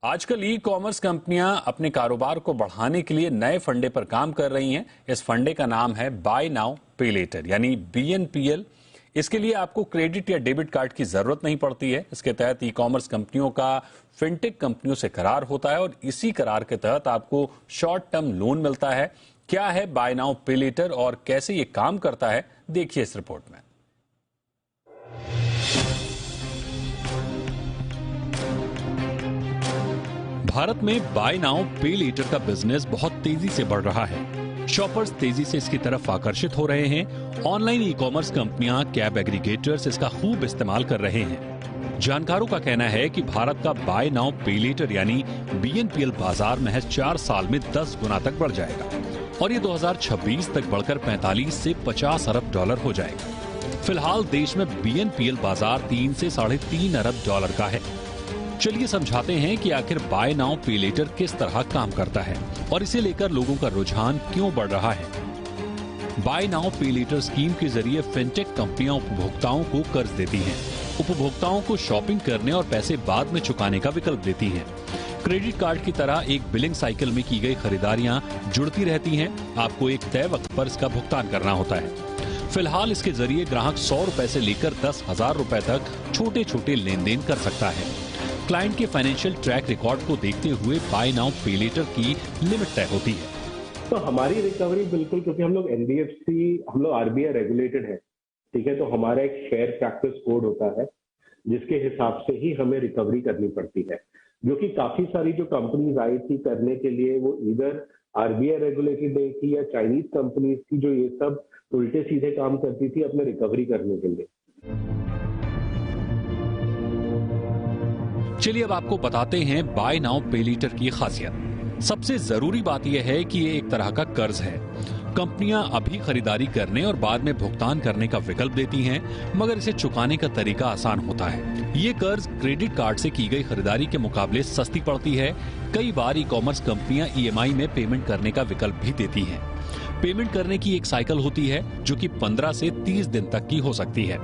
आजकल e commerce कंपनियां अपने कारोबार को बढ़ाने के लिए नए फंडे पर काम कर रही हैं। इस फंडे का नाम है बाय नाउ पे लेटर यानी BNPL। इसके लिए आपको क्रेडिट या डेबिट कार्ड की जरूरत नहीं पड़ती है। इसके तहत ई कॉमर्स कंपनियों का फिनटेक कंपनियों से करार होता है और इसी करार के तहत आपको शॉर्ट टर्म लोन मिलता है। क्या है बाय नाउ पे लेटर और कैसे ये काम करता है, देखिए इस रिपोर्ट में। भारत में बाय नाउ पे लेटर का बिजनेस बहुत तेजी से बढ़ रहा है। शॉपर्स तेजी से इसकी तरफ आकर्षित हो रहे हैं। ऑनलाइन ई कॉमर्स कंपनियां, कैब एग्रीगेटर्स इसका खूब इस्तेमाल कर रहे हैं। जानकारों का कहना है कि भारत का बाय नाउ पे लेटर यानी BNPL बाजार महज 4 साल में 10 गुना तक बढ़ जाएगा और ये 2026 तक बढ़कर 45 से 50 अरब डॉलर हो जाएगा। फिलहाल देश में BNPL बाजार 3 से $3.5 अरब का है। चलिए समझाते हैं कि आखिर बाय नाउ पे लेटर किस तरह काम करता है और इसे लेकर लोगों का रुझान क्यों बढ़ रहा है। बाय नाउ पे लेटर स्कीम के जरिए फिनटेक कंपनियां उपभोक्ताओं को कर्ज देती हैं, उपभोक्ताओं को शॉपिंग करने और पैसे बाद में चुकाने का विकल्प देती हैं। क्रेडिट कार्ड की तरह एक बिलिंग साइकिल में की गई खरीदारियां जुड़ती रहती हैं। आपको एक तय वक्त पर इसका भुगतान करना होता है। फिलहाल इसके जरिए ग्राहक 100 रुपए से लेकर 10,000 रुपए तक छोटे छोटे लेन देन कर सकता है। क्लाइंट के फाइनेंशियल ट्रैक रिकॉर्ड को देखते हुए बाय नाउ पे लेटर की लिमिट तय होती है। तो हमारी रिकवरी बिल्कुल, क्योंकि हम लोग NBFC, हम लोग RBI रेगुलेटेड है, ठीक है, तो हमारा एक फेयर प्रैक्टिस कोड होता है जिसके हिसाब से ही हमें रिकवरी करनी पड़ती है। जो कि काफी सारी जो कंपनीज आई थी करने के लिए, वो इधर RBI रेगुलेटेड नहीं थी या चाइनीज कंपनीज थी जो ये सब उल्टे सीधे काम करती थी अपने रिकवरी करने के लिए। चलिए अब आपको बताते हैं बाय नाउ पे लेटर की खासियत। सबसे जरूरी बात यह है कि ये एक तरह का कर्ज है। कंपनियां अभी खरीदारी करने और बाद में भुगतान करने का विकल्प देती हैं, मगर इसे चुकाने का तरीका आसान होता है। ये कर्ज क्रेडिट कार्ड से की गई खरीदारी के मुकाबले सस्ती पड़ती है। कई बार ई कॉमर्स कंपनियां EMI में पेमेंट करने का विकल्प भी देती हैं। पेमेंट करने की एक साइकिल होती है जो कि 15 से 30 दिन तक की हो सकती है।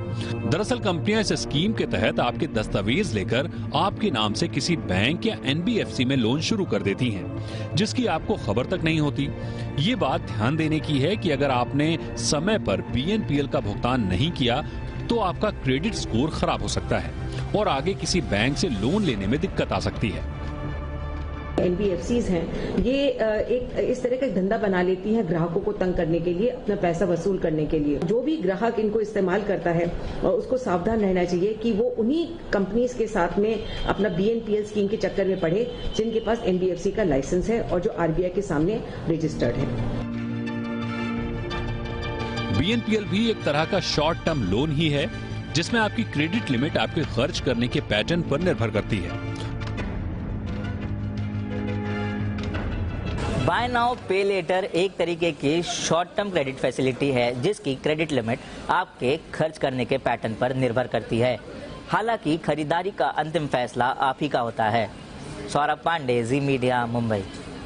दरअसल कंपनियां इस स्कीम के तहत आपके दस्तावेज लेकर आपके नाम से किसी बैंक या NBFC में लोन शुरू कर देती हैं, जिसकी आपको खबर तक नहीं होती। ये बात ध्यान देने की है कि अगर आपने समय पर BNPL का भुगतान नहीं किया तो आपका क्रेडिट स्कोर खराब हो सकता है और आगे किसी बैंक से लोन लेने में दिक्कत आ सकती है। NBFCs हैं, ये एक इस तरह का धंधा बना लेती हैं ग्राहकों को तंग करने के लिए, अपना पैसा वसूल करने के लिए। जो भी ग्राहक इनको इस्तेमाल करता है उसको सावधान रहना चाहिए कि वो उन्हीं कंपनीज के साथ में अपना BNPL स्कीम के चक्कर में पड़े जिनके पास NBFC का लाइसेंस है और जो RBI के सामने रजिस्टर्ड है। BNPL भी एक तरह का शॉर्ट टर्म लोन ही है, जिसमें आपकी क्रेडिट लिमिट आपके खर्च करने के पैटर्न पर निर्भर करती है। बाय नाउ पे लेटर एक तरीके की शॉर्ट टर्म क्रेडिट फैसिलिटी है जिसकी क्रेडिट लिमिट आपके खर्च करने के पैटर्न पर निर्भर करती है। हालांकि खरीदारी का अंतिम फैसला आप ही का होता है। सौरभ पांडे, जी मीडिया, मुंबई।